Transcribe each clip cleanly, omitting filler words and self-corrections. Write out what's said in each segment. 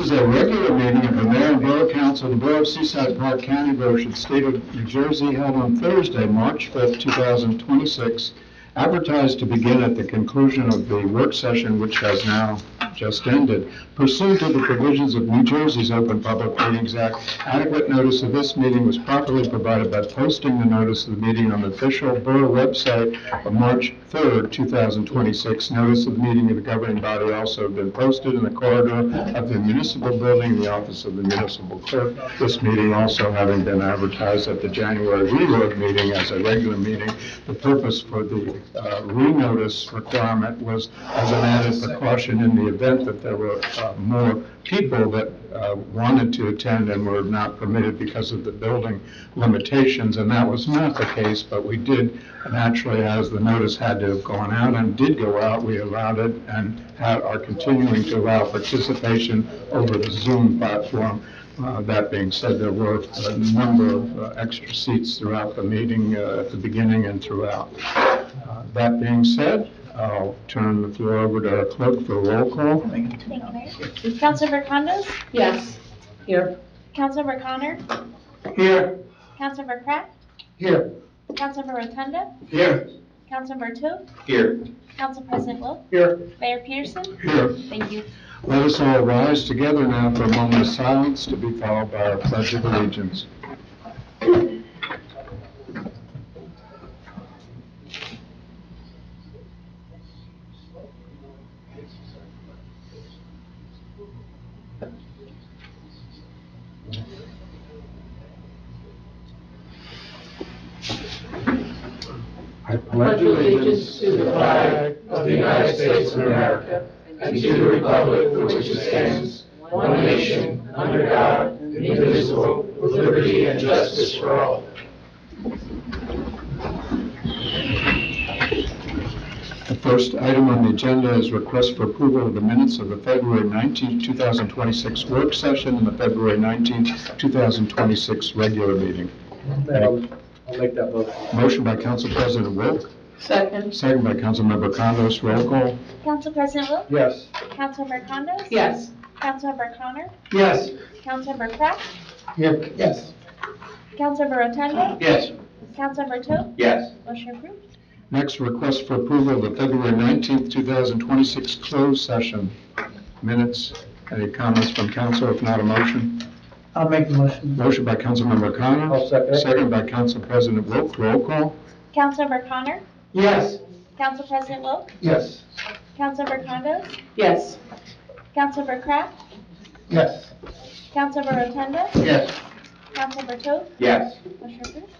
is a regular meeting of the Mayor and Borough Council of the Borough of Seaside, Park County, Ocean State of New Jersey, held on Thursday, March 5th, 2026, advertised to begin at the conclusion of the work session, which has now just ended. Pursuant to the provisions of New Jersey's Open Public Meetings Act, adequate notice of this meeting was properly provided by posting the notice of the meeting on the official borough website of March 3rd, 2026. Notice of the meeting of the governing body also have been posted in the corridor of the municipal building in the office of the municipal clerk. This meeting also having been advertised at the January reload meeting as a regular meeting. The purpose for the renotice requirement was as an added precaution in the event that there were more people that wanted to attend and were not permitted because of the building limitations, and that was not the case, but we did naturally, as the notice had to have gone out and did go out, we allowed it and are continuing to allow participation over the Zoom platform. That being said, there were a number of extra seats throughout the meeting at the beginning and throughout. That being said, I'll turn the floor over to our clerk for a roll call. Thank you, Mayor. Councilmember Condos? Yes. Here. Councilmember Connor? Here. Councilmember Pratt? Here. Councilmember Rotunda? Here. Councilmember Toop? Here. Council President Wilk? Here. Mayor Peterson? Here. Thank you. Let us all rise together now for a moment of silence to be followed by our Pledge of Allegiance. I Pledge allegiance to the flag of the United States of America and to the republic for which it stands, one nation, under God, indivisible, with liberty and justice for all. The first item on the agenda is request for approval of the minutes of the February 19, 2026 work session and the February 19, 2026 regular meeting. I'll make that motion. Motion by Council President Wilk. Second. Second by Councilmember Condos. Roll call. Council President Wilk? Yes. Councilmember Condos? Yes. Councilmember Connor? Yes. Councilmember Pratt? Here. Yes. Councilmember Rotunda? Yes. Councilmember Toop? Yes. Motion approved. Next, request for approval of the February 19, 2026 closed session minutes. Any comments from council? If not, a motion. I'll make the motion. Motion by Councilmember Connor. I'll second it. Second by Council President Wilk. Roll call. Councilmember Connor? Yes. Council President Wilk? Yes. Councilmember Condos? Yes. Councilmember Pratt? Yes. Councilmember Rotunda? Yes. Councilmember Toop? Yes. Motion approved.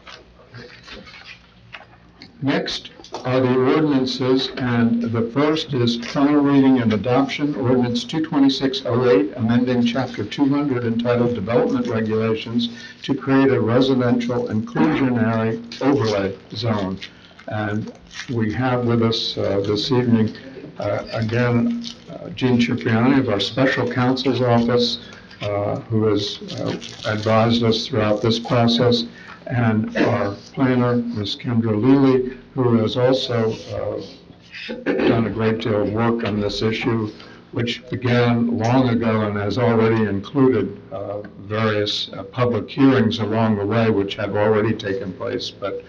Next are the ordinances, and the first is final reading and adoption, ordinance 22608, amending chapter 200 entitled Development Regulations to create a residential inclusionary overlay zone. And we have with us this evening, again, Gene Cipriani of our Special Counsel's Office, who has advised us throughout this process, and our planner, Ms. Kendra Lely, who has also done a great deal of work on this issue, which began long ago and has already included various public hearings along the way, which have already taken place. But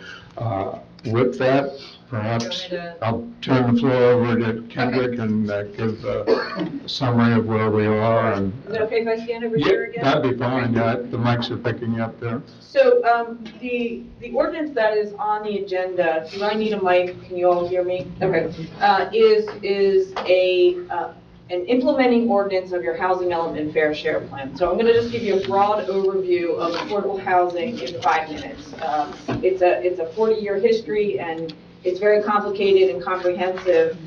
with that, perhaps I'll turn the floor over to Kendrick and give a summary of where we are. And is it okay if I stand over here again? That'd be fine. The mics are picking up there. So the ordinance that is on the agenda, do I need a mic? Can you all hear me? Okay. Is an implementing ordinance of your housing element fair share plan. So I'm going to just give you a broad overview of affordable housing in 5 minutes. It's a 40-year history, and it's very complicated and comprehensive.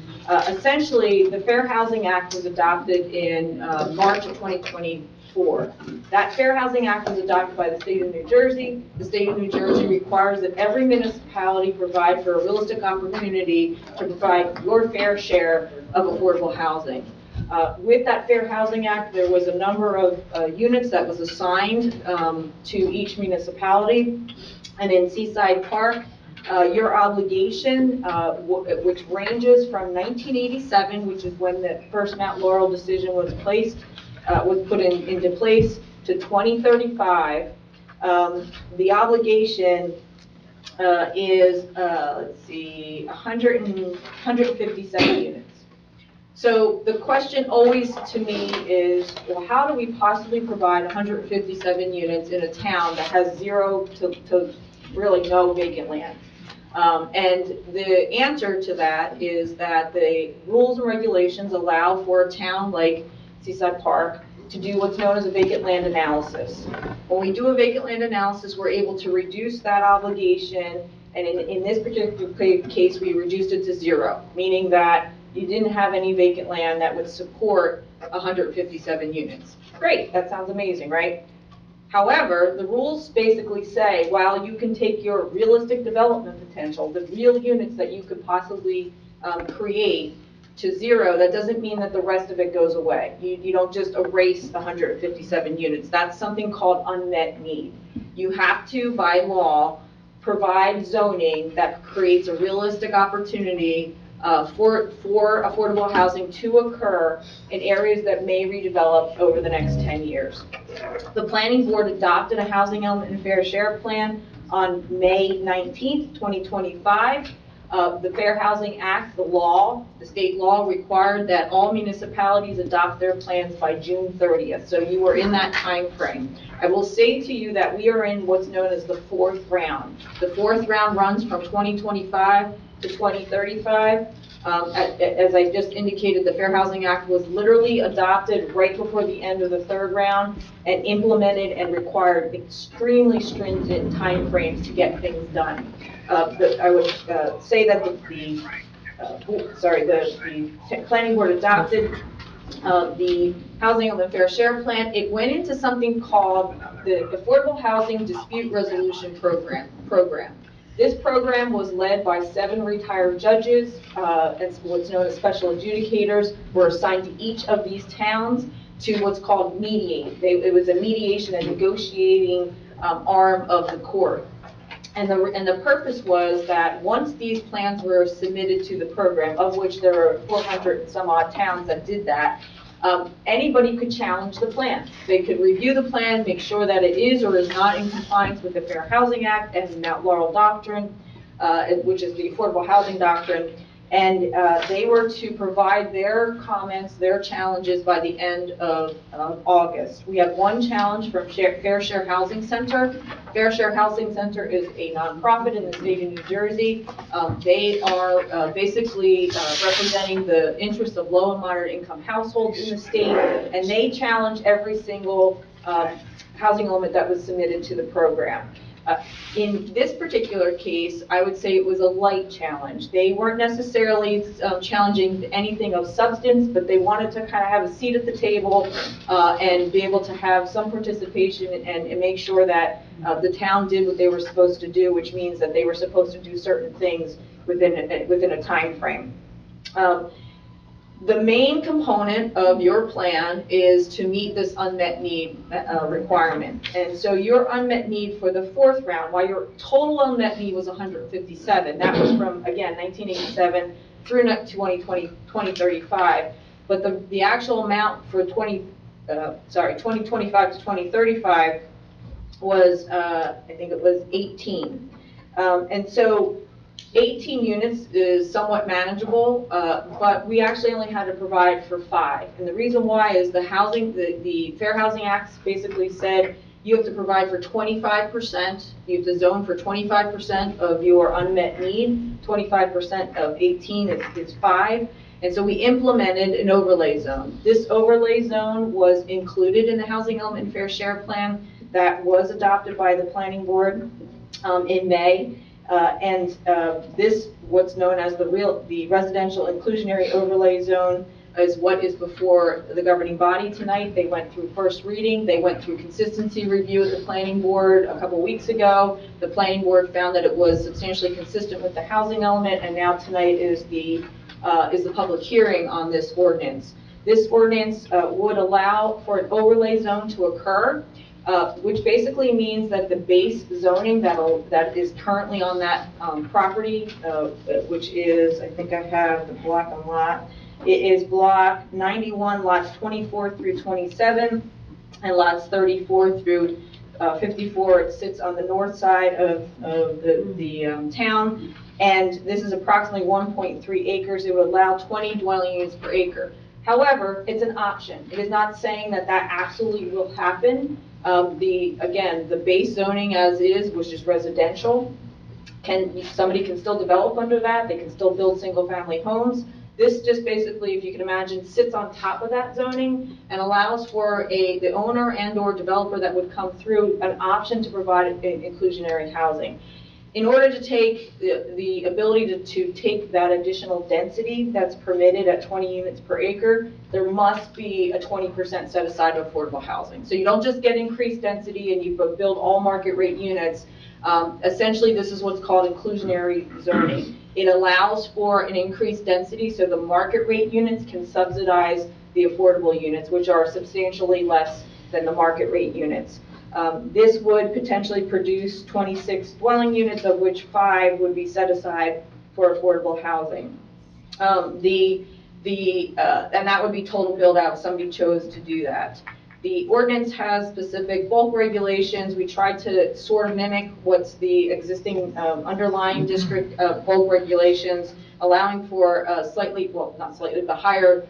Essentially, the Fair Housing Act was adopted in March of 2024. That Fair Housing Act was adopted by the state of New Jersey. The state of New Jersey requires that every municipality provide for a realistic opportunity to provide your fair share of affordable housing. With that Fair Housing Act, there was a number of units that was assigned to each municipality. And in Seaside Park, your obligation, which ranges from 1987, which is when the first Mount Laurel decision was placed, was put into place to 2035, the obligation is, let's see, 157 units. So the question always to me is, well, how do we possibly provide 157 units in a town that has zero to really no vacant land? And the answer to that is that the rules and regulations allow for a town like Seaside Park to do what's known as a vacant land analysis. When we do a vacant land analysis, we're able to reduce that obligation, and in this particular case, we reduced it to zero, meaning that you didn't have any vacant land that would support 157 units. Great, that sounds amazing, right? However, the rules basically say, while you can take your realistic development potential, the real units that you could possibly create, to zero, that doesn't mean that the rest of it goes away. You don't just erase 157 units. That's something called unmet need. You have to, by law, provide zoning that creates a realistic opportunity for affordable housing to occur in areas that may redevelop over the next 10 years. The Planning Board adopted a Housing Element and Fair Share Plan on May 19th, 2025. The Fair Housing Act, the state law required that all municipalities adopt their plans by June 30th. So you are in that time frame. I will say to you that we are in what's known as the fourth round. The fourth round runs from 2025 to 2035. As I just indicated, the Fair Housing Act was literally adopted right before the end of the third round and implemented and required extremely stringent timeframes to get things done. I would say that the Planning Board adopted the Housing Element Fair Share Plan. It went into something called the Affordable Housing Dispute Resolution Program. This program was led by 7 retired judges, and what's known as special adjudicators were assigned to each of these towns to what's called mediate. It was a mediation and negotiating arm of the court. And the purpose was that once these plans were submitted to the program, of which there are 400 and some odd towns that did that, anybody could challenge the plan. They could review the plan, make sure that it is or is not in compliance with the Fair Housing Act and the Mount Laurel Doctrine, which is the Affordable Housing Doctrine. And they were to provide their comments, their challenges by the end of August. We have one challenge from Fair Share Housing Center. Fair Share Housing Center is a nonprofit in the state of New Jersey. They are basically representing the interests of low and moderate income households in the state, and they challenge every single housing element that was submitted to the program. In this particular case, I would say it was a light challenge. They weren't necessarily challenging anything of substance, but they wanted to kind of have a seat at the table and be able to have some participation and make sure that the town did what they were supposed to do, which means that they were supposed to do certain things within a time frame. The main component of your plan is to meet this unmet need requirement. And so your unmet need for the fourth round, while your total unmet need was 157, that was from, again, 1987 through 2035. But the actual amount for 2025 to 2035 was, I think it was 18. And so 18 units is somewhat manageable, but we actually only had to provide for 5. And the reason why is the Fair Housing Act basically said you have to provide for 25%, you have to zone for 25% of your unmet need, 25% of 18 is 5. And so we implemented an overlay zone. This overlay zone was included in the Housing Element and Fair Share Plan that was adopted by the Planning Board in May. This, what's known as the residential inclusionary overlay zone, is what is before the governing body tonight. They went through first reading. They went through consistency review at the Planning Board a couple weeks ago. The Planning Board found that it was substantially consistent with the housing element, and now tonight is the public hearing on this ordinance. This ordinance would allow for an overlay zone to occur, which basically means that the base zoning that is currently on that property, which is, I think I have the block and lot, It is block 91, lots 24 through 27, and lots 34 through 54. It sits on the north side of the town, and this is approximately 1.3 acres. It would allow 20 dwelling units per acre. However, it's an option. It is not saying that that absolutely will happen. Again, the base zoning as is, which is residential, somebody can still develop under that. They can still build single-family homes. This just basically, if you can imagine, sits on top of that zoning and allows for the owner and/or developer that would come through an option to provide inclusionary housing. In order to take the ability to take that additional density that's permitted at 20 units per acre, there must be a 20% set aside of affordable housing. So you don't just get increased density and you build all market rate units. Essentially, this is what's called inclusionary zoning. It allows for an increased density so the market rate units can subsidize the affordable units, which are substantially less than the market rate units. This would potentially produce 26 dwelling units, of which 5 would be set aside for affordable housing. And that would be total build out if somebody chose to do that. The ordinance has specific bulk regulations. We tried to sort of mimic what's the existing underlying district bulk regulations, allowing for slightly, well, not slightly, but higher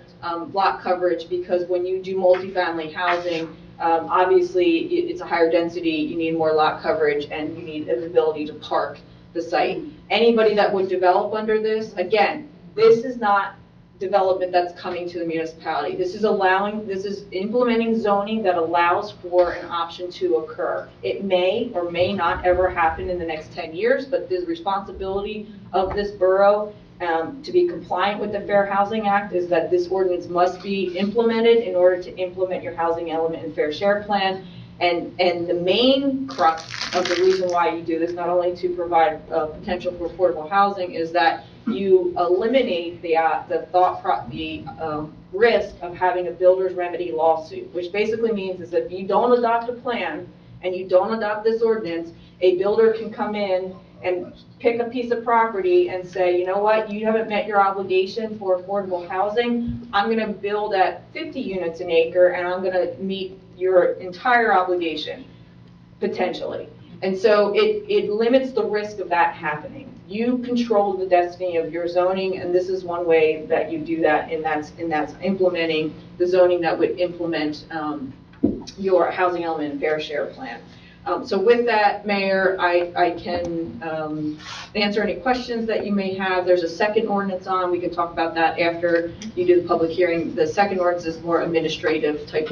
block coverage, because when you do multifamily housing, obviously it's a higher density, you need more lot coverage, and you need an ability to park the site. Anybody that would develop under this, again, this is not development that's coming to the municipality. This is implementing zoning that allows for an option to occur. It may or may not ever happen in the next 10 years, but the responsibility of this borough to be compliant with the Fair Housing Act is that this ordinance must be implemented in order to implement your housing element and fair share plan. And the main crux of the reason why you do this, not only to provide potential for affordable housing, is that you eliminate the risk of having a builder's remedy lawsuit, which basically means is that if you don't adopt a plan and you don't adopt this ordinance, a builder can come in and pick a piece of property and say, you know what, you haven't met your obligation for affordable housing. I'm going to build at 50 units an acre and I'm going to meet your entire obligation, potentially. And so it limits the risk of that happening. You control the destiny of your zoning, and this is one way that you do that, and that's implementing the zoning that would implement your housing element and fair share plan. So with that, Mayor, I can answer any questions that you may have. There's a second ordinance on. We can talk about that after you do the public hearing. The second ordinance is more administrative type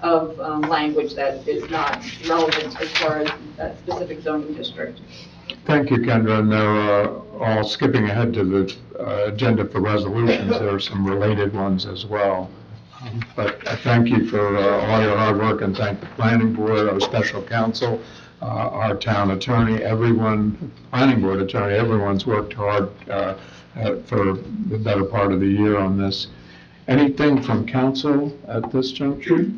of language that is not relevant as far as that specific zoning district. Thank you, Kendra. And they're all skipping ahead to the agenda for resolutions. There are some related ones as well. But I thank you for all your hard work, and thank the planning board, our special counsel, our town attorney, everyone, planning board attorney, everyone's worked hard for the better part of the year on this. Anything from council at this juncture?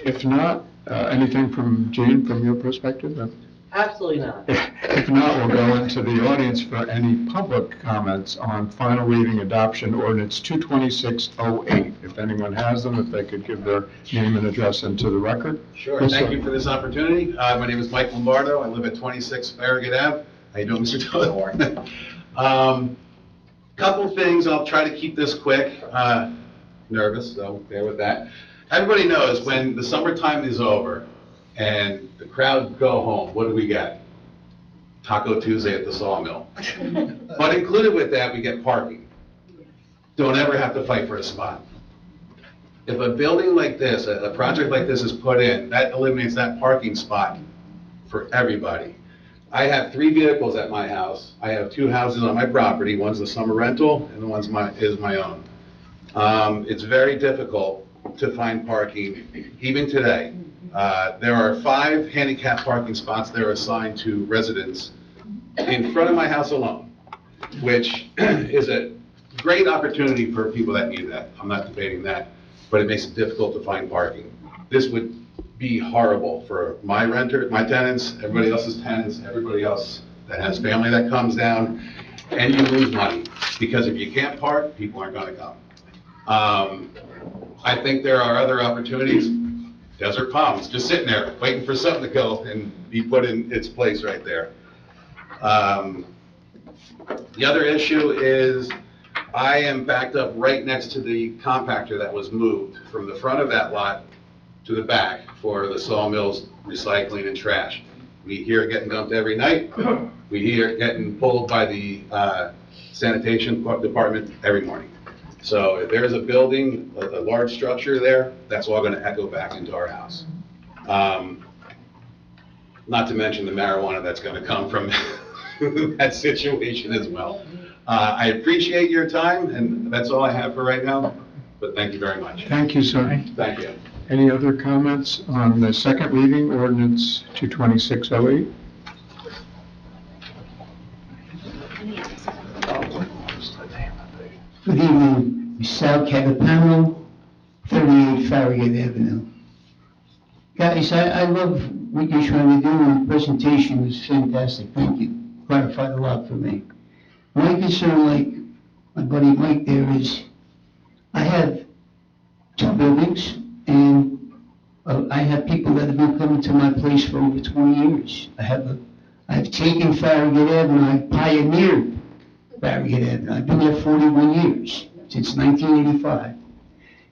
If not, anything from Gene, from your perspective? Absolutely not. If not, we'll go into the audience for any public comments on final reading adoption ordinance 22608. If anyone has them, if they could give their name and address into the record. Sure. Yes, Thank sir. you for this opportunity. My name is Mike Lombardo. I live at 26 Farragut Ave. How you doing, Mr. Todd? Couple things. I'll try to keep this quick. Nervous, so bear with that. Everybody knows when the summertime is over and the crowd go home, what do we get? Taco Tuesday at the Sawmill. But included with that, we get parking. Don't ever have to fight for a spot. If a building like this, a project like this is put in, that eliminates that parking spot for everybody. I have 3 vehicles at my house. I have 2 houses on my property. One's a summer rental and one's is my own. It's very difficult to find parking, even today. There are 5 handicap parking spots that are assigned to residents in front of my house alone, which is a great opportunity for people that need that. I'm not debating that, but it makes it difficult to find parking. This would be horrible for my renters, my tenants, everybody else's tenants, everybody else that has family that comes down. and you lose money, because if you can't park, people aren't gonna come. I think there are other opportunities. Desert Palms, just sitting there, waiting for something to go and be put in its place right there. The other issue is, I am backed up right next to the compactor that was moved from the front of that lot to the back for the sawmills, recycling and trash. We hear it getting dumped every night. We hear it getting pulled by the sanitation department every morning. So if there's a building, a large structure there, that's all gonna echo back into our house. Not to mention the marijuana that's gonna come from that situation as well. I appreciate your time, and that's all I have for right now, but thank you very much. Thank you, sir. Thank you. Any other comments on the second reading, ordinance 22608? Good evening, Sal Catapano, 38 Farragut Avenue. Guys, I love what you're trying to do, and the presentation was fantastic, thank you. Clarified a lot for me. My concern, like my buddy Mike there, is I have 2 buildings, and I have people that have been coming to my place for over 20 years. I've taken Farragut Avenue, I pioneered Farragut Avenue. I've been there 41 years, since 1985.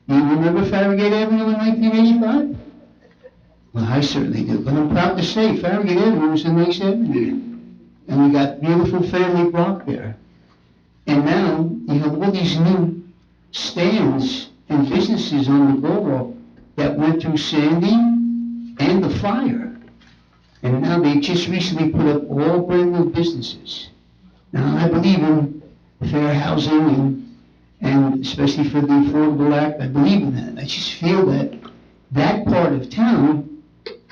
You remember Farragut Avenue in 1985? Well, I certainly do, but I'm proud to say Farragut Avenue was a nice avenue. And we got beautiful family block there. And now you have all these new stands and businesses on the boardwalk that went through Sandy and the fire. And now they just recently put up all brand new businesses. Now, I believe in fair housing and especially for the Affordable Act, I believe in that. I just feel that that part of town,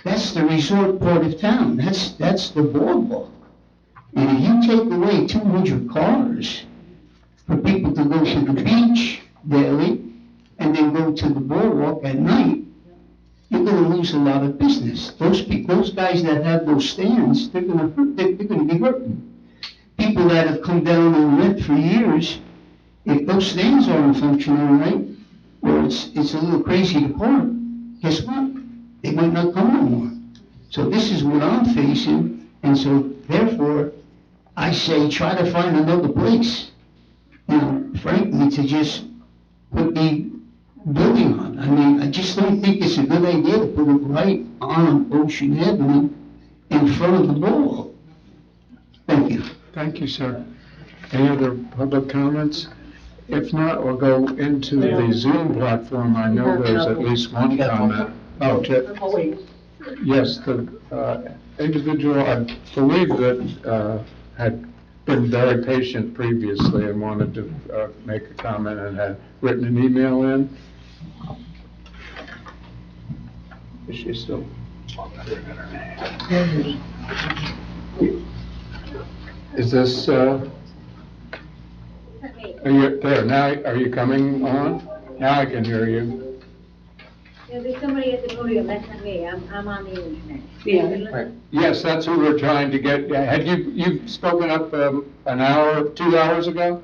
that's the resort part of town. That's the boardwalk. And if you take away 200 cars for people to go to the beach daily and then go to the boardwalk at night, you're going to lose a lot of business. Those guys that have those stands, they're going to be hurting. People that have come down and rent for years, if those stands aren't functioning right, or it's a little crazy to park, guess what? They might not come anymore. So this is what I'm facing, and so therefore, I say try to find another place, you know, frankly, to just put the building on. I mean, I just don't think it's a good idea to put it right on Ocean Avenue in front of the boardwalk. Thank you. Thank you, sir. Any other public comments? If not, we'll go into the Zoom platform. I know there's at least one comment. Oh, yes, the individual, I believe that had been very patient previously and wanted to make a comment and had written an email in. Is she still? Is this, are you there now? Are you coming on? Now I can hear you. Yeah, there's somebody at the podium, that's not me, I'm on the internet. Yeah. Yes, that's who we're trying to get. Had you've spoken up an hour, 2 hours ago?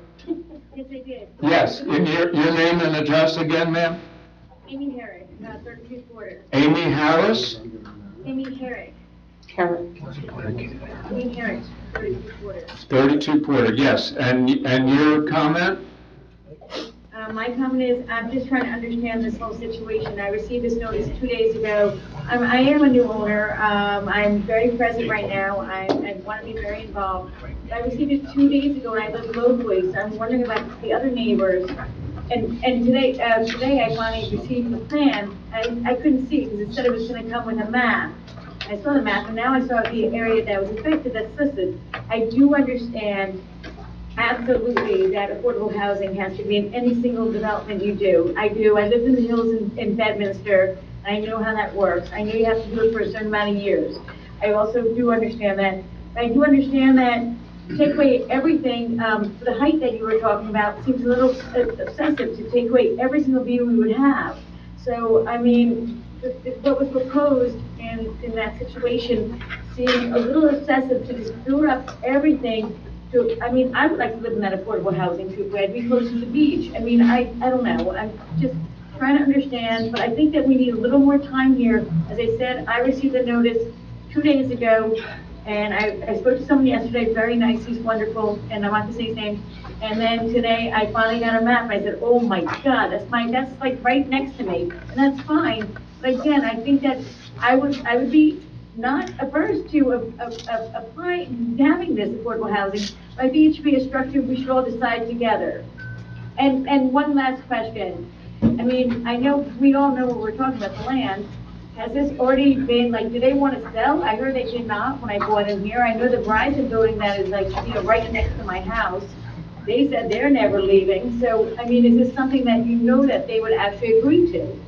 Yes, I did. Yes, and your name and address again, ma'am? Amy Herrick, 32 Porter. Amy Harris? Amy Herrick. Karen. Amy Herrick, 32 Porter. 32 Porter, yes. And your comment? My comment is, I'm just trying to understand this whole situation. I received this notice 2 days ago. I am a new owner. I'm very present right now. I want to be very involved. I received it 2 days ago, and I live locally, so I'm wondering about the other neighbors. And today I finally received the plan. I couldn't see it because it said it was going to come with a map. I saw the map, and now I saw the area that was affected that's listed. I do understand absolutely that affordable housing has to be in any single development you do. I do. I lived in the hills in Bedminster, and I know how that works. I know you have to do it for a certain amount of years. I also do understand that. I do understand that take away everything, for the height that you were talking about seems a little excessive to take away every single view we would have. So, I mean, what was proposed in that situation seemed a little excessive to just build up everything So, I mean, I would like to live in that affordable housing too, where I'd be close to the beach. I mean, I don't know, I'm just trying to understand, but I think that we need a little more time here. As I said, I received a notice 2 days ago, and I spoke to someone yesterday, very nice, he's wonderful, and I'm not gonna say his name. And then today, I finally got a map, and I said, oh my God, that's like right next to me, and that's fine. But again, I think that I would be not averse to applying, having this affordable housing, but I think it should be a structure we should all decide together. And one last question. I mean, I know, we all know what we're talking about, the land. Has this already been, like, do they want to sell? I heard they did not when I bought in here. I know the Verizon building that is like, you know, right next to my house. They said they're never leaving. So, I mean, is this something that you know that they would actually agree to?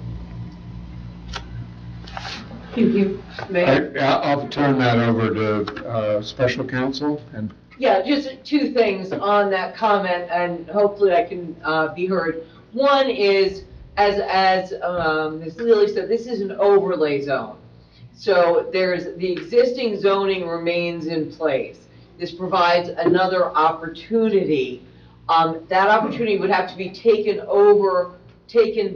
Thank you. I'll turn that over to special counsel and Yeah, just two things on that comment, and hopefully I can be heard. One is, as Ms. Lilly said, this is an overlay zone. So the existing zoning remains in place. This provides another opportunity. That opportunity would have to be taken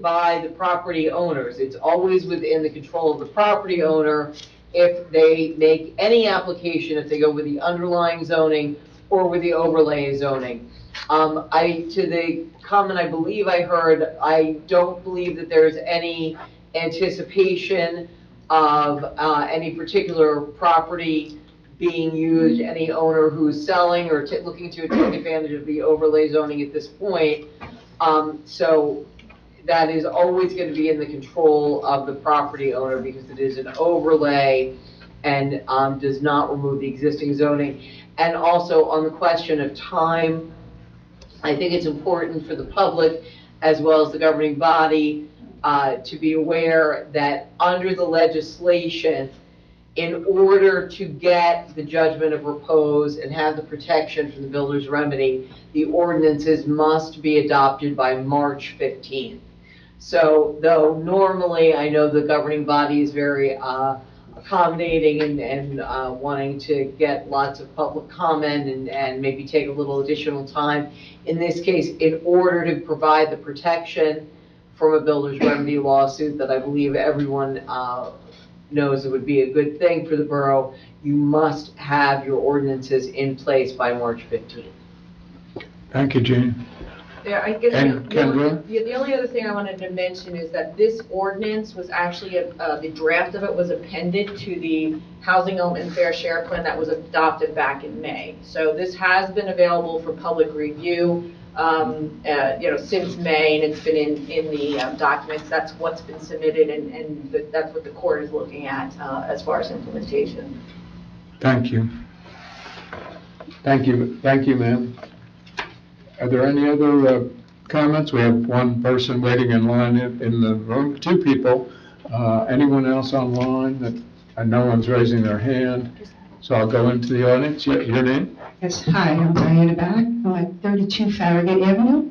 by the property owners. It's always within the control of the property owner if they make any application, if they go with the underlying zoning or with the overlay zoning. To the comment I believe I heard, I don't believe that there's any anticipation of any particular property being used, any owner who's selling or looking to take advantage of the overlay zoning at this point. So that is always going to be in the control of the property owner because it is an overlay and does not remove the existing zoning. And also on the question of time, I think it's important for the public as well as the governing body to be aware that under the legislation, in order to get the judgment of repose and have the protection from the builder's remedy, the ordinances must be adopted by March 15th. So though normally I know the governing body is very accommodating and wanting to get lots of public comment and maybe take a little additional time, in this case, in order to provide the protection from a builder's remedy lawsuit that I believe everyone knows it would be a good thing for the borough, you must have your ordinances in place by March 15th. thank you, Jean. Yeah, I guess And Kendra? the only other thing I wanted to mention is that this ordinance was actually, the draft of it was appended to the Housing Element and Fair Share Plan that was adopted back in May. So this has been available for public review, since May, and it's been in the documents. That's what's been submitted, and that's what the court is looking at as far as implementation. Thank you. Thank you, ma'am. Are there any other comments? We have one person waiting in line in the room, two people. Anyone else online? No one's raising their hand, so I'll go into the audience. Your name? Yes, hi, I'm Diana Back. I'm at 32 Farragut Avenue.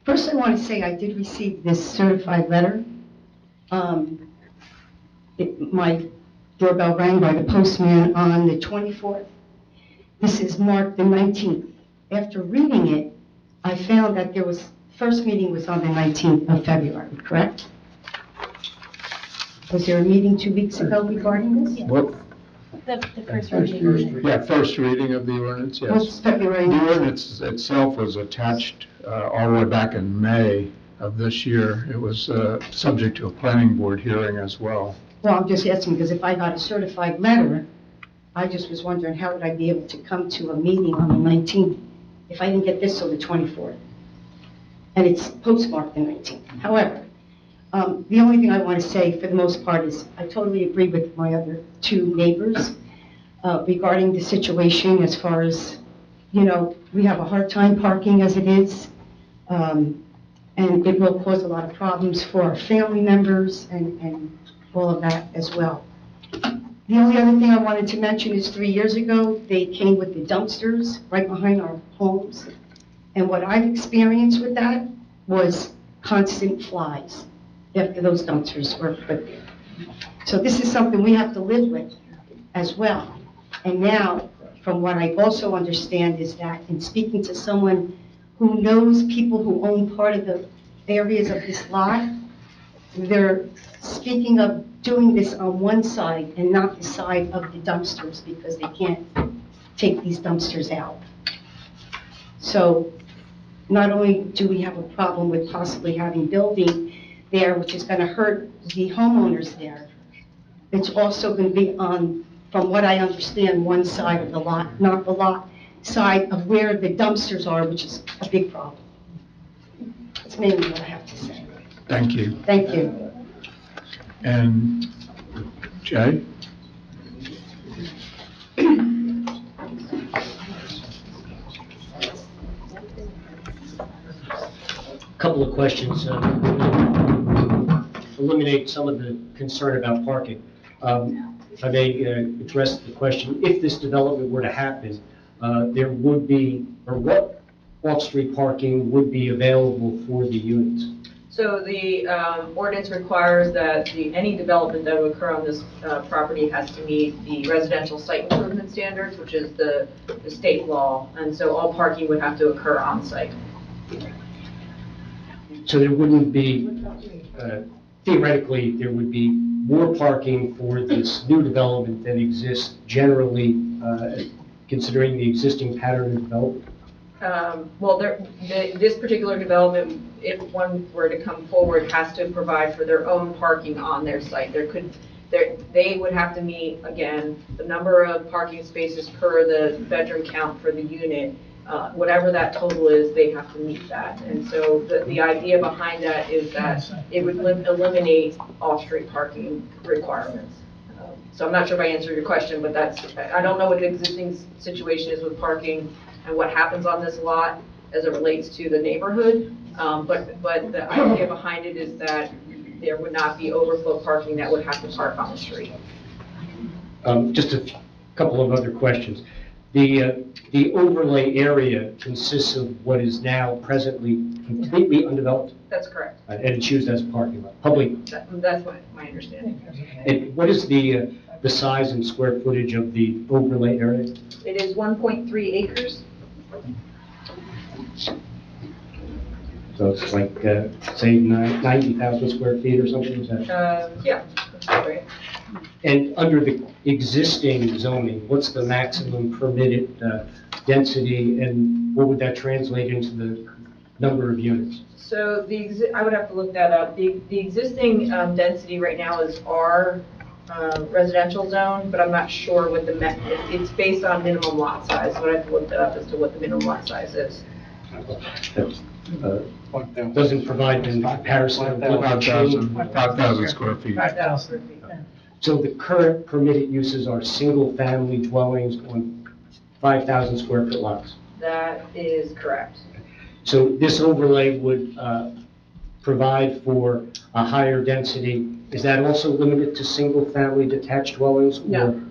First, I want to say I did receive this certified letter. My doorbell rang by the postman on the 24th. This is marked the 19th. After reading it, I found that first meeting was on the 19th of February, correct? Was there a meeting 2 weeks ago regarding this? What? The first reading. Yeah, first reading of the ordinance, yes. What's February? The ordinance itself was attached all the way back in May of this year. It was subject to a planning board hearing as well. Well, I'm just asking, because if I got a certified letter, I just was wondering how would I be able to come to a meeting on the 19th if I didn't get this till the 24th? And it's postmarked the 19th. However, the only thing I want to say for the most part is I totally agree with my other two neighbors regarding the situation as far as, we have a hard time parking as it is. And it will cause a lot of problems for our family members and all of that as well. The only other thing I wanted to mention is 3 years ago, they came with the dumpsters right behind our homes. And what I've experienced with that was constant flies after those dumpsters were put there. So this is something we have to live with as well. And now from what I also understand is that in speaking to someone who knows people who own part of the areas of this lot, they're speaking of doing this on one side and not the side of the dumpsters because they can't take these dumpsters out. So not only do we have a problem with possibly having building there, which is going to hurt the homeowners there, it's also going to be on, from what I understand, one side of the lot, not the lot side of where the dumpsters are, which is a big problem. That's mainly what I have to say. Thank you. Thank you. And Jay? Couple of questions. Eliminate some of the concern about parking. If I may address the question, if this development were to happen, there would be, or what off-street parking would be available for the units? So the ordinance requires that any development that would occur on this property has to meet the residential site improvement standards, which is the state law, and so all parking would have to occur on site. So there wouldn't be, theoretically, there would be more parking for this new development than exists generally, considering the existing pattern of development? Well, this particular development, if one were to come forward, has to provide for their own parking on their site. They would have to meet, again, the number of parking spaces per the bedroom count for the unit. Whatever that total is, they have to meet that. And so the idea behind that is that it would eliminate off-street parking requirements. So I'm not sure if I answered your question, but I don't know what the existing situation is with parking and what happens on this lot as it relates to the neighborhood. But the idea behind it is that there would not be overflow parking that would have to park on the street. Just a couple of other questions. The overlay area consists of what is now presently completely undeveloped, That's correct. and it's used as a parking lot, public. That's my understanding. And what is the size and square footage of the overlay area? It is 1.3 acres. So it's like, say, 90,000 square feet or something, is that? Yeah, that's right. And under the existing zoning, what's the maximum permitted density, and what would that translate into the number of units? So I would have to look that up. The existing density right now is R residential zone, but I'm not sure what it's based on minimum lot size, so I'd have to look that up as to what the minimum lot size is. That doesn't provide any comparison of what the change. 5,000 square feet. 5,000. So the current permitted uses are single-family dwellings on 5,000 square foot lots. That is correct. So this overlay would provide for a higher density. Is that also limited to single-family detached dwellings? No.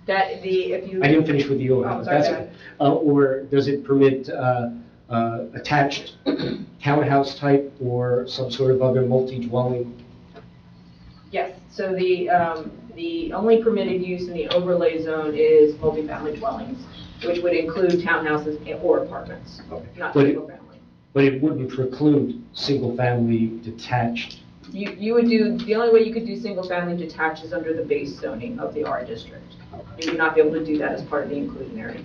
If you. I didn't finish with you. Oh, sorry, go ahead. Or does it permit attached townhouse type or some sort of other multi-dwelling? Yes, so the only permitted use in the overlay zone is multifamily dwellings, which would include townhouses or apartments, not single family. But it wouldn't preclude single-family detached? You would the only way you could do single family detached is under the base zoning of the R district. You would not be able to do that as part of the inclusionary.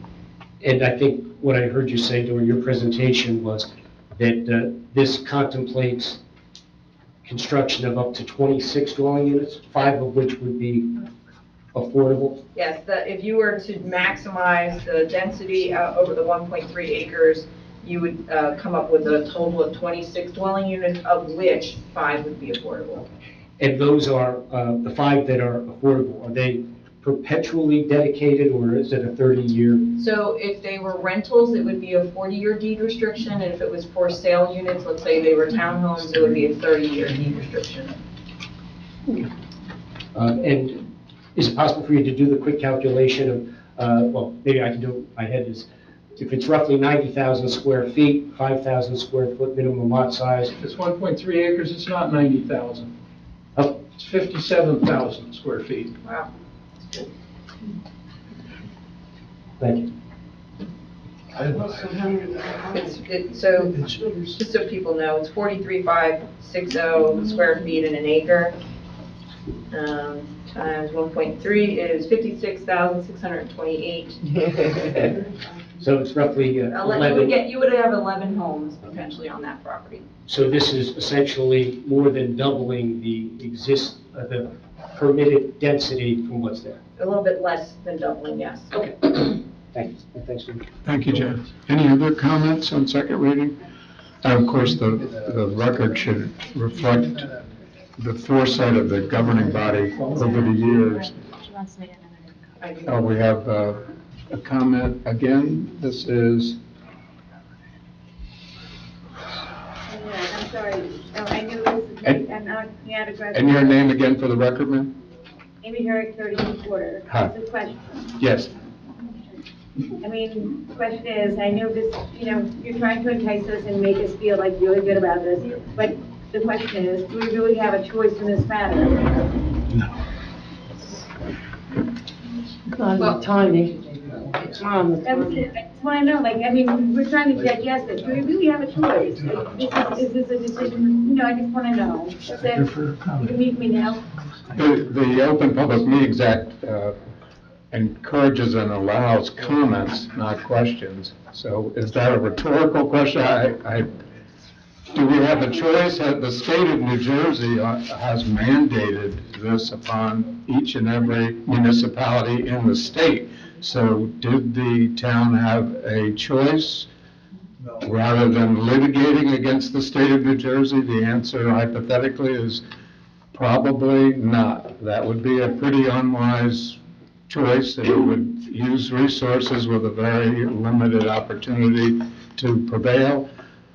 And I think what I heard you say during your presentation was that this contemplates construction of up to 26 dwelling units, 5 of which would be affordable? Yes, if you were to maximize the density over the 1.3 acres, you would come up with a total of 26 dwelling units, of which 5 would be affordable. And those are, the 5 that are affordable, are they perpetually dedicated, or is it a 30-year? So if they were rentals, it would be a 40-year deed restriction, and if it was for sale units, let's say they were townhomes, it would be a 30-year deed restriction. And is it possible for you to do the quick calculation of, well, maybe I can do it in my head, is if it's roughly 90,000 square feet, 5,000 square foot minimum lot size? If it's 1.3 acres, it's not 90,000. Oh, It's 57,000 square feet. Wow. Thank you. So, just so people know, it's 43,560 square feet in an acre. Times 1.3 is 56,628. So it's roughly 11. You would have 11 homes potentially on that property. So this is essentially more than doubling the the permitted density from what's there. A little bit less than doubling, yes. Okay. Thank you. Thanks. Thank you, Jeff. Any other comments on second reading? And of course, the record should reflect the foresight of the governing body over the years. We have a comment again. This is, I'm sorry. Oh, I knew this, I'm not, yeah, the and your name again for the record, ma'am? Amy Herrick, 32 Quarter. Hi. It's a question. Yes. I mean, the question is, I know this, you're trying to entice us and make us feel like really good about this, but the question is, do we really have a choice in this matter? On the timing. That's it. I just want to know, we're trying to digest it. Do we really have a choice? Is this a decision, I just want to know. That's it. You can meet me now. The Open Public Meetings Act encourages and allows comments, not questions. So is that a rhetorical question? Do we have a choice? The state of New Jersey has mandated this upon each and every municipality in the state. So did the town have a choice? Rather than litigating against the state of New Jersey, the answer hypothetically is probably not. That would be a pretty unwise choice, and it would use resources with a very limited opportunity to prevail.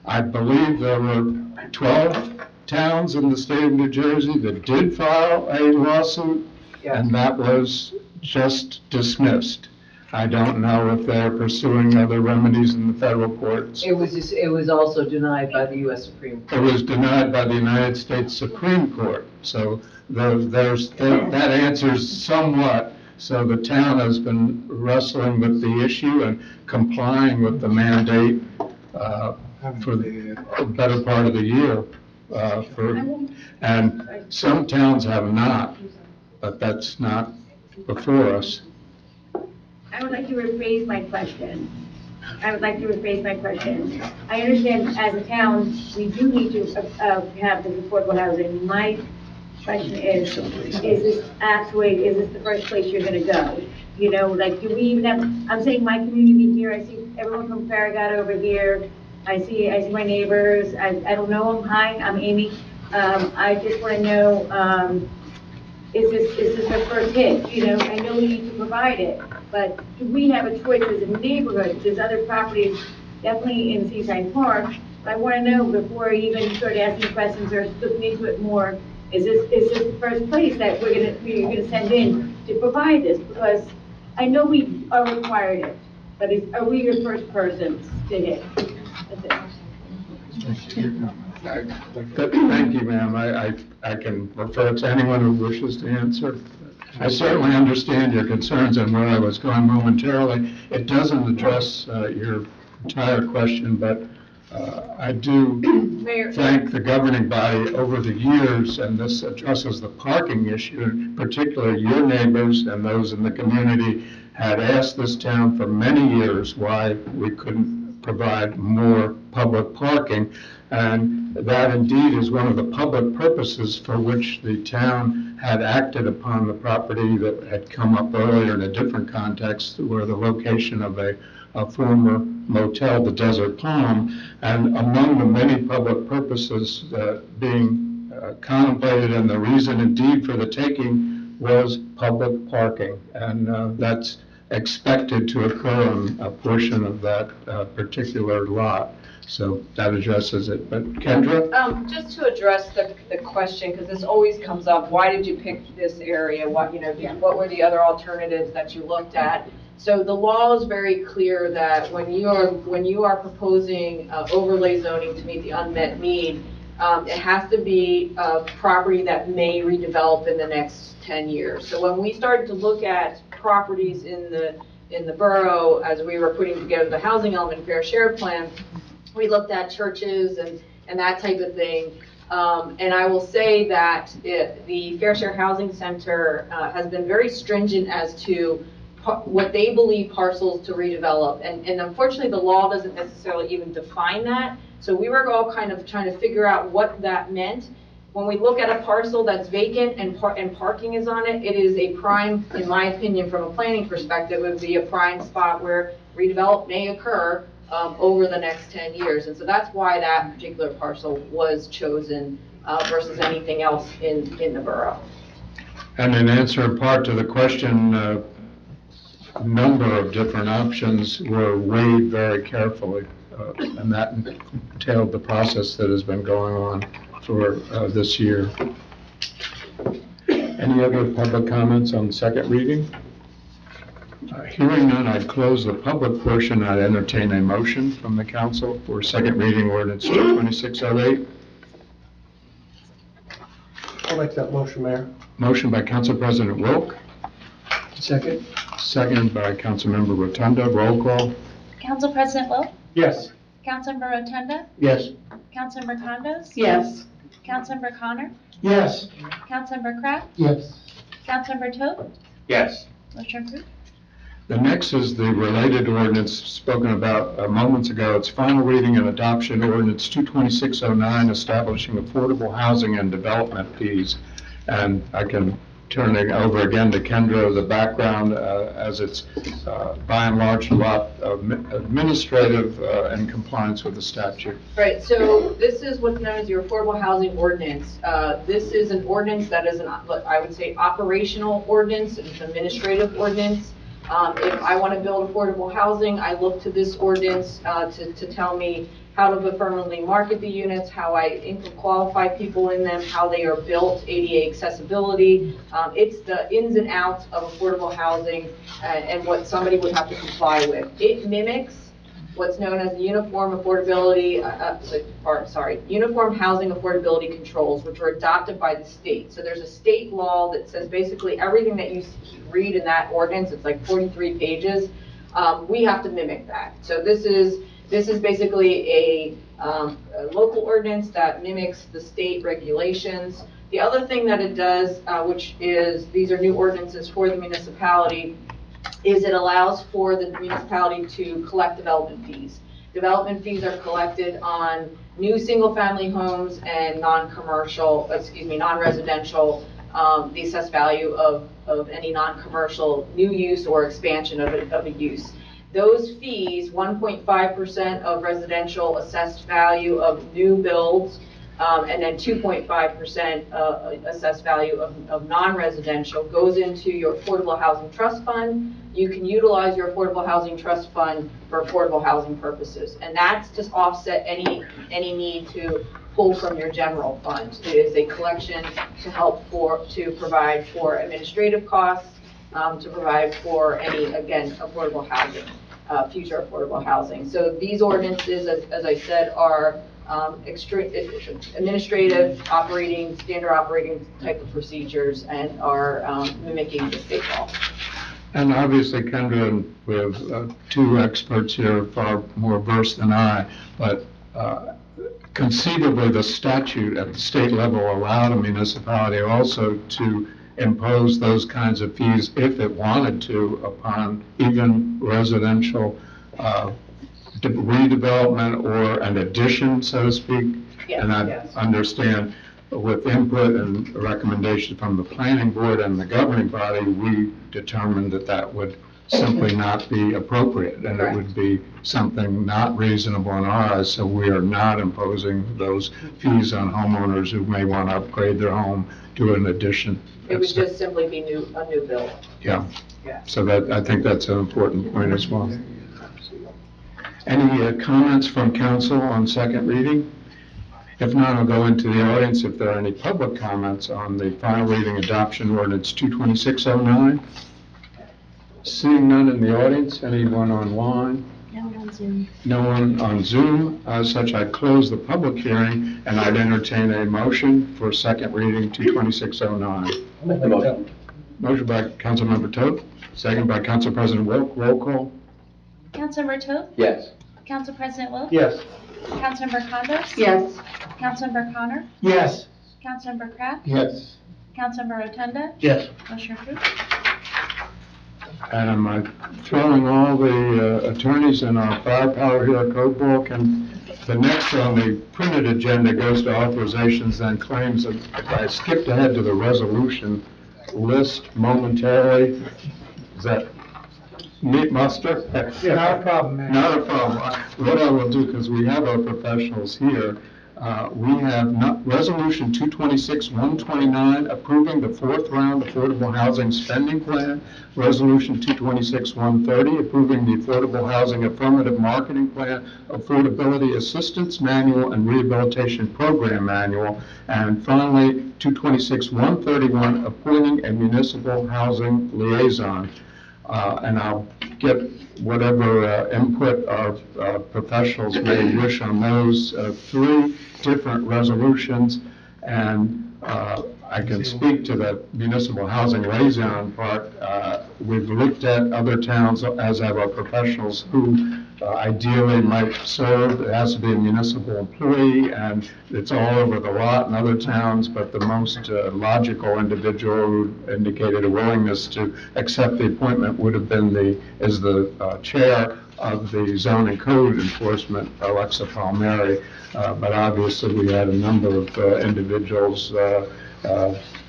I believe there were 12 towns in the state of New Jersey that did file a lawsuit, and that was just dismissed. I don't know if they're pursuing other remedies in the federal courts. It was also denied by the U.S. Supreme Court. It was denied by the United States Supreme Court. So that answers somewhat. So the town has been wrestling with the issue and complying with the mandate for the better part of the year. And some towns have not, but that's not before us. I would like to rephrase my question. I understand as a town, we do need to have this affordable housing. My question is this the first place you're gonna go? Do we even have, I'm saying my community here, I see everyone from Farragut over here. I see my neighbors. I don't know them. Hi, I'm Amy. I just want to know, is this the first hit? I know we need to provide it, but do we have a choice as a neighborhood? There's other properties, definitely in Seaside Park. I want to know before I even start asking questions or looking into it more, is this the first place that you're gonna send in to provide this? Because I know we are required it, but are we your first persons to hit? That's it. Thank you, ma'am. I can refer to anyone who wishes to answer. I certainly understand your concerns and where I was going momentarily. It doesn't address your entire question, but I do thank the governing body over the years, and this addresses the parking issue, in particular your neighbors and those in the community had asked this town for many years why we couldn't provide more public parking. And that indeed is one of the public purposes for which the town had acted upon the property that had come up earlier in a different context, where the location of a former motel, the Desert Palm, and among the many public purposes being contemplated, and the reason indeed for the taking was public parking. And that's expected to occur on a portion of that particular lot. So that addresses it. But Kendra? Just to address the question, because this always comes up, why did you pick this area? What were the other alternatives that you looked at? So the law is very clear that when you are proposing overlay zoning to meet the unmet need, it has to be a property that may redevelop in the next 10 years. So when we started to look at properties in the in the borough, as we were putting together the housing element fair share plan, we looked at churches and that type of thing. And I will say that the Fair Share Housing Center has been very stringent as to what they believe parcels to redevelop. And unfortunately, the law doesn't necessarily even define that. So we were all kind of trying to figure out what that meant. When we look at a parcel that's vacant and parking is on it, it is a prime, in my opinion, from a planning perspective, it would be a prime spot where redevelop may occur over the next 10 years. And so that's why that particular parcel was chosen versus anything else in the borough. And in answer in part to the question, a number of different options were weighed very carefully, and that entailed the process that has been going on for this year. Any other public comments on the second reading? Hearing none, I'd close the public portion. I'd entertain a motion from the council for second reading ordinance 2608. I'll make that motion, Mayor. Motion by Council President Wilk, Second? second by Councilmember Rotunda. Roll call. Council President Wilk, Yes. Councilmember Rotunda, Yes. Councilmember Condos, Yes. Councilmember Connor, Yes. Councilmember Kraft, Yes. Councilmember Toth, Yes. motion approved. The next is the related ordinance spoken about moments ago. It's final reading and adoption ordinance 22609, establishing affordable housing and development fees. And I can turn it over again to Kendra, the background, as it's by and large a lot of administrative in compliance with the statute. Right, so this is what's known as your affordable housing ordinance. This is an ordinance that is I would say, operational ordinance. It's an administrative ordinance. If I want to build affordable housing, I look to this ordinance to tell me how to affirmatively market the units, how I qualify people in them, how they are built, ADA accessibility. It's the ins and outs of affordable housing and what somebody would have to comply with. It mimics what's known as the Uniform Housing Affordability Controls, which were adopted by the state. So there's a state law that says basically everything that you read in that ordinance, it's like 43 pages, we have to mimic that. So this is basically a local ordinance that mimics the state regulations. The other thing that it does, which is, these are new ordinances for the municipality, is it allows for the municipality to collect development fees. Development fees are collected on new single-family homes and non-residential, the assessed value of any non-commercial new use or expansion of a use. Those fees, 1.5% of residential assessed value of new builds, and then 2.5% assessed value of non-residential goes into your affordable housing trust fund. You can utilize your affordable housing trust fund for affordable housing purposes. And that's to offset any need to pull from your general fund. It is a collection to to provide for administrative costs, to provide for any, again, affordable housing, future affordable housing. So these ordinances, as I said, are administrative, standard operating type of procedures, and are mimicking the state law. And obviously, Kendra, we have two experts here far more versed than I, but conceivably the statute at the state level allowed a municipality also to impose those kinds of fees if it wanted to upon even residential redevelopment or an addition, so to speak. Yes, and I yes. understand with input and recommendation from the planning board and the governing body, we determined that that would simply not be appropriate, and Correct. it would be something not reasonable in our eyes, so we are not imposing those fees on homeowners who may want to upgrade their home to an addition. It would just simply be a new build. Yeah. Yeah. So that, I think that's an important point as well. Any comments from council on second reading? If not, I'll go into the audience if there are any public comments on the final reading adoption ordinance 22609. Seeing none in the audience, anyone online? No one on Zoom. No one on Zoom. As such, I close the public hearing and I'd entertain a motion for second reading 22609. I'll make that motion. Motion by Councilmember Toth, second by Council President Wilk. Roll call. Councilmember Toth? Yes. Council President Wilk? Yes. Councilmember Condos? Yes. Councilmember Connor? Yes. Councilmember Kraft? Yes. Councilmember Rotunda? Yes. Motion approved. And I'm throwing all the attorneys in our firepower here at Code Book, and the next on the printed agenda goes to authorizations and claims. And if I skipped ahead to the resolution list momentarily, is that meet muster? Not a problem, Mayor. Not a problem. What I will do, because we have our professionals here, we have Resolution 226-129, approving the fourth round Affordable Housing Spending Plan. Resolution 226-130, approving the Affordable Housing Affirmative Marketing Plan, Affordability Assistance Manual, and Rehabilitation Program Manual. And finally, 226-131, appointing a municipal housing liaison. And I'll get whatever input our professionals may wish on those three different resolutions. And I can speak to the municipal housing liaison part. We've looked at other towns, as have our professionals, who ideally might serve. It has to be a municipal employee, and it's all over the lot in other towns, but the most logical individual who indicated a willingness to accept the appointment would have been the chair of the zoning code enforcement, Alexa Palmieri. But obviously we had a number of individuals,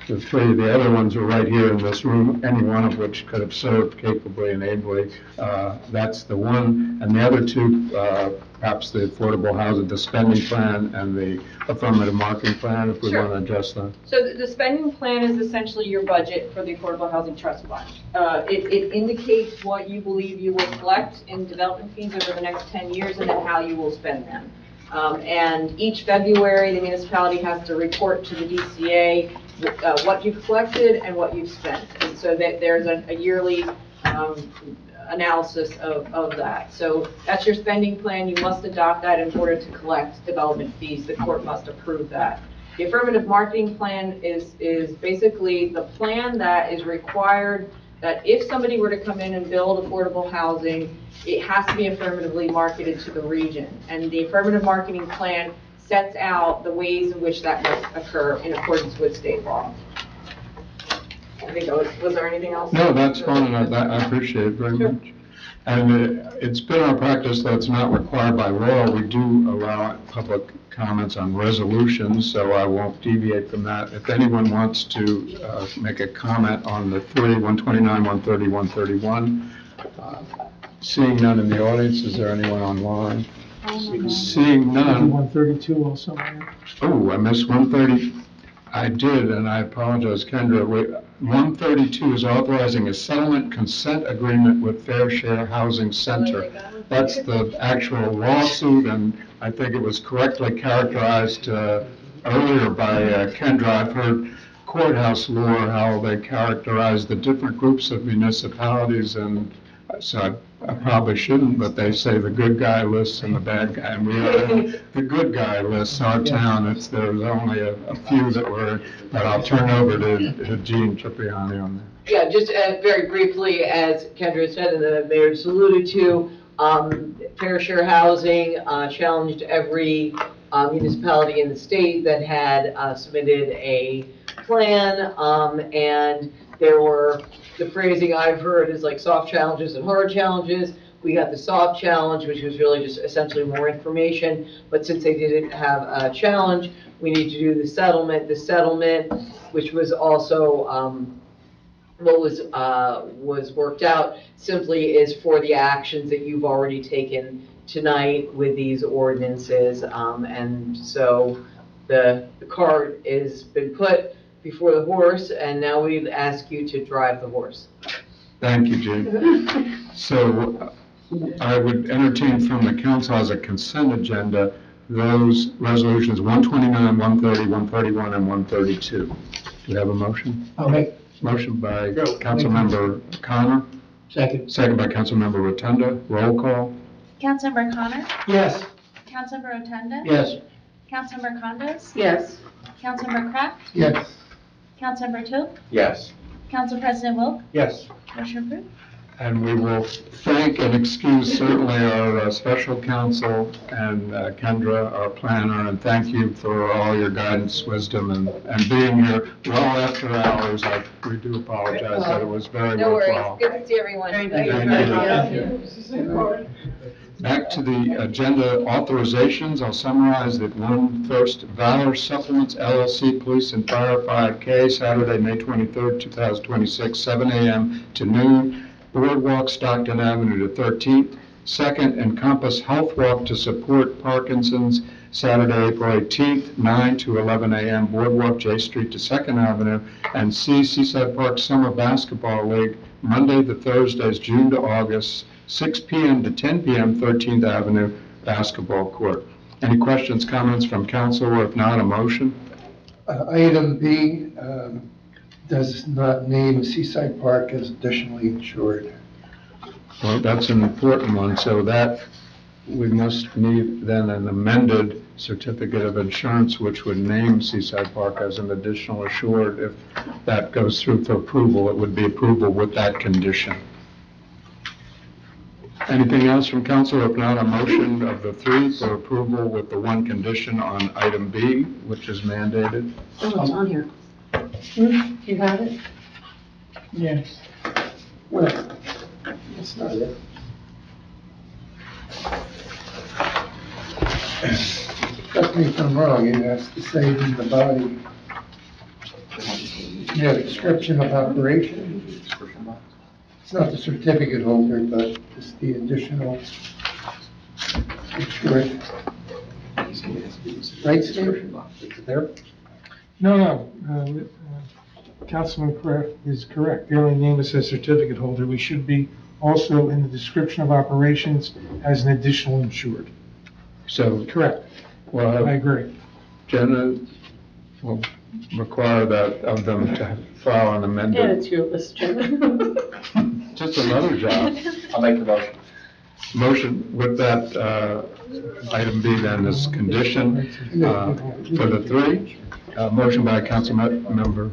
the three, the other ones are right here in this room, any one of which could have served capably and ably. That's the one. And the other two, perhaps the affordable housing, the spending plan and the affirmative marketing plan, if we Sure. want to address that. So the spending plan is essentially your budget for the Affordable Housing Trust Fund. It indicates what you believe you will collect in development fees over the next 10 years and then how you will spend them. And each February, the municipality has to report to the DCA what you've collected and what you've spent. And so that there's a yearly analysis of that. So that's your spending plan. You must adopt that in order to collect development fees. The court must approve that. The affirmative marketing plan is basically the plan that is required that if somebody were to come in and build affordable housing, it has to be affirmatively marketed to the region. And the affirmative marketing plan sets out the ways in which that must occur in accordance with state law. I think, was there anything else? No, that's fine. I appreciate it very Sure. much. And it's been our practice that's not required by law. We do allow public comments on resolutions, so I won't deviate from that. If anyone wants to make a comment on the three, 129, 130, 131, seeing none in the audience, is there anyone online? Seeing none. 132 also, Mayor. Oh, I missed 130. I did, and I apologize, Kendra. 132 is authorizing a settlement consent agreement with Fair Share Housing Center. That's the actual lawsuit, and I think it was correctly characterized earlier by Kendra. I've heard courthouse lore, how they characterize the different groups of municipalities, and so I probably shouldn't, but they say the good guy lists and the bad guy, and we are the good guy lists. Our town, there's only a few that were, but I'll turn over to Gene Tripiani on that. Yeah, just very briefly, as Kendra said and the mayor just alluded to, Fair Share Housing challenged every municipality in the state that had submitted a plan, and there were, the phrasing I've heard is like soft challenges and hard challenges. We got the soft challenge, which was really just essentially more information, but since they didn't have a challenge, we need to do the settlement. The settlement, which was also what was worked out, simply is for the actions that you've already taken tonight with these ordinances, and so the cart has been put before the horse, and now we ask you to drive the horse. Thank you, Gene. So I would entertain from the council as a consent agenda those resolutions 129, 130, 131, and 132. Do you have a motion? I'll make. Motion by Councilmember Connor, Second. second by Councilmember Rotunda. Roll call. Councilmember Connor? Yes. Councilmember Rotunda? Yes. Councilmember Condos? Yes. Councilmember Kraft? Yes. Councilmember Toth? Yes. Council President Wilk, Yes. motion approved. And we will thank and excuse certainly our special counsel and Kendra, our planner, and thank you for all your guidance, wisdom, and being here well after hours. We do apologize that it was very No worries, worthwhile. good to see everyone. Thank you. Back to the agenda authorizations, I'll summarize that one first, Valor Supplements LLC Police and Fire 5K, Saturday, May 23rd, 2026, 7 a.m. to noon, Boardwalk, Stockton Avenue to 13th. Second, Encompass Health Walk to support Parkinson's, Saturday, April 18th, 9 to 11 a.m., Boardwalk, J Street to 2nd Avenue. And C, Seaside Park Summer Basketball League, Monday to Thursdays, June to August, 6 p.m. to 10 p.m., 13th Avenue Basketball Court. Any questions, comments from council, or if not, a motion? Item B does not name Seaside Park as additionally insured. Well, that's an important one, so that we must need then an amended certificate of insurance, which would name Seaside Park as an additional assured. If that goes through for approval, it would be approval with that condition. Anything else from council? If not, a motion of the three for approval with the one condition on item B, which is mandated. Oh, it's on here. You have it? Yes. Well, that's not it. Correct me if I'm wrong, it has to say in the body. Yeah, description of operation. It's not the certificate holder, but it's the additional insured. Right, Steve? There? No, Councilman Kraft is correct. The only name that says certificate holder, we should be also in the description of operations as an additional insured. So, Correct, well, I agree. Jenna will require that of them to file an amended. your list, Chairman. Just another job. I'll make the motion. Motion with that, item B then is condition, for the three. Motion by Councilmember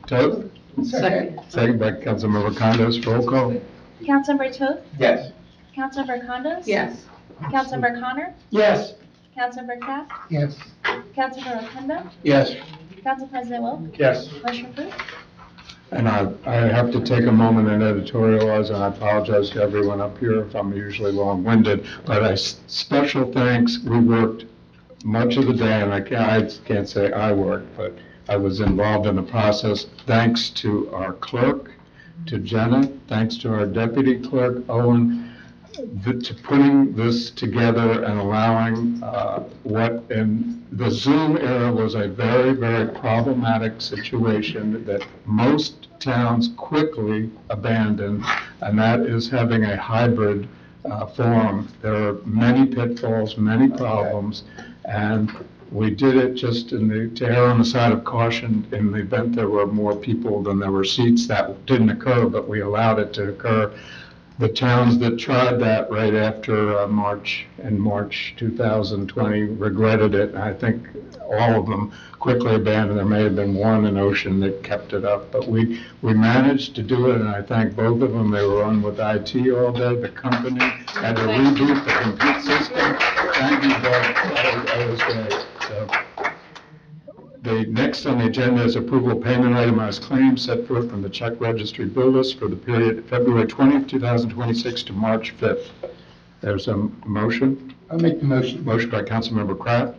Toth, Second. second by Councilmember Condos, roll call. Councilmember Toth, Yes. Councilmember Condos? Yes. Councilmember Connor? Yes. Councilmember Kraft? Yes. Councilmember Rotunda? Yes. Council President Wilk? Yes. Motion approved. And I have to take a moment and editorialize, and I apologize to everyone up here if I'm usually long-winded, but special thanks. We worked much of the day, and I can't say I worked, but I was involved in the process. Thanks to our clerk, to Jenna, thanks to our deputy clerk, Owen, to putting this together and allowing what in the Zoom era was a very, very problematic situation that most towns quickly abandoned, and that is having a hybrid forum. There are many pitfalls, many problems, and we did it just to err on the side of caution in the event there were more people than there were seats. That didn't occur, but we allowed it to occur. The towns that tried that right after March 2020 regretted it, and I think all of them quickly abandoned. There may have been one in Ocean that kept it up, but we managed to do it, and I thank both of them. They were on with IT all day. The company had to reboot the compute system. Thank you both. That was great. So, the next on the agenda is approval of payment itemized claims set forth from the check registry bill list for the period February 20th, 2026 to March 5th. There's a motion. I'll make the motion. Motion by Councilmember Kraft.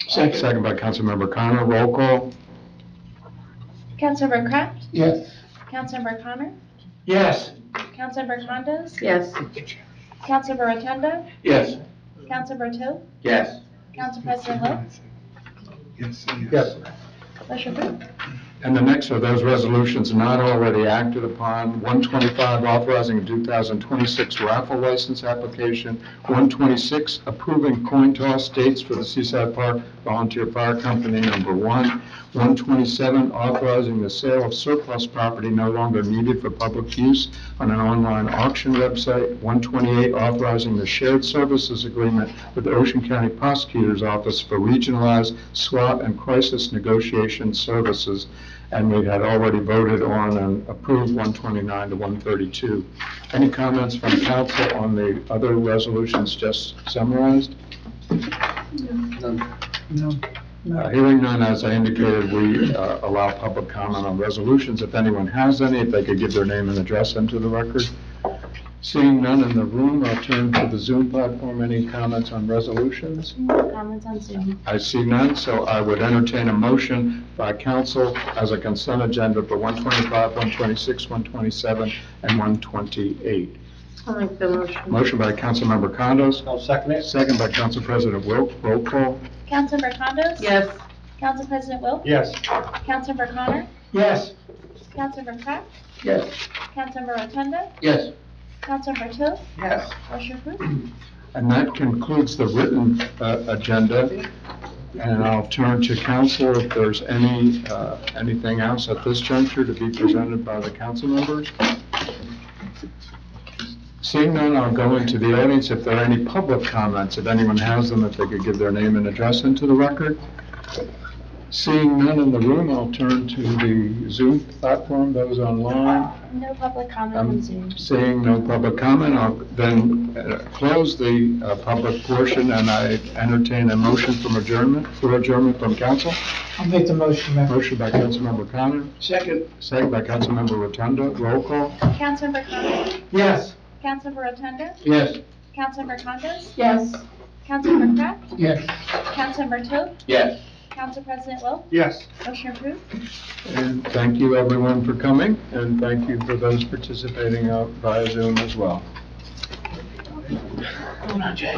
Second by Councilmember Connor. Roll call. Councilmember Kraft? Yes. Councilmember Connor? Yes. Councilmember Condos? Yes. Councilmember Rotunda? Yes. Councilmember Toth? Yes. Council President Wilk? Yes. Motion approved. And the next are those resolutions not already acted upon. 125, authorizing a 2026 raffle license application. 126, approving coin toss dates for the Seaside Park Volunteer Fire Company number 1. 127, authorizing the sale of surplus property no longer needed for public use on an online auction website. 128, authorizing the shared services agreement with the Ocean County Prosecutor's Office for regionalized SWAT and crisis negotiation services. and we had already voted on and approved 129 to 132. Any comments from council on the other resolutions just summarized? No. Hearing none, as I indicated, we allow public comment on resolutions. If anyone has any, if they could give their name and address into the record. Seeing none in the room, I'll turn to the Zoom platform. Any comments on resolutions? No comments on Zoom. I see none, so I would entertain a motion by council as a consent agenda for 125, 126, 127, and 128. I'll make the motion. Motion by Councilmember Condos, I'll second it. second by Council President Wilk. Roll call. Councilmember Condos? Yes. Council President Wilk? Yes. Councilmember Connor? Yes. Councilmember Kraft? Yes. Councilmember Rotunda? Yes. Councilmember Toth? Yes. Motion approved. And that concludes the written agenda. And I'll turn to council if there's anything else at this juncture to be presented by the council members. Seeing none, I'll go into the audience. If there are any public comments, if anyone has them, if they could give their name and address into the record. Seeing none in the room, I'll turn to the Zoom platform, those online. No public comment on Zoom. Seeing no public comment, I'll then close the public portion, and I entertain a motion for adjournment from council. I'll make the motion, Mayor. Motion by Councilmember Connor, Second. second by Councilmember Rotunda. Roll call. Councilmember Connor? Yes. Councilmember Rotunda? Yes. Councilmember Condos? Yes. Councilmember Kraft? Yes. Councilmember Toth? Yes. Council President Wilk? Yes. Motion approved. And thank you, everyone, for coming, and thank you for those participating via Zoom as well. Hold on, Jay.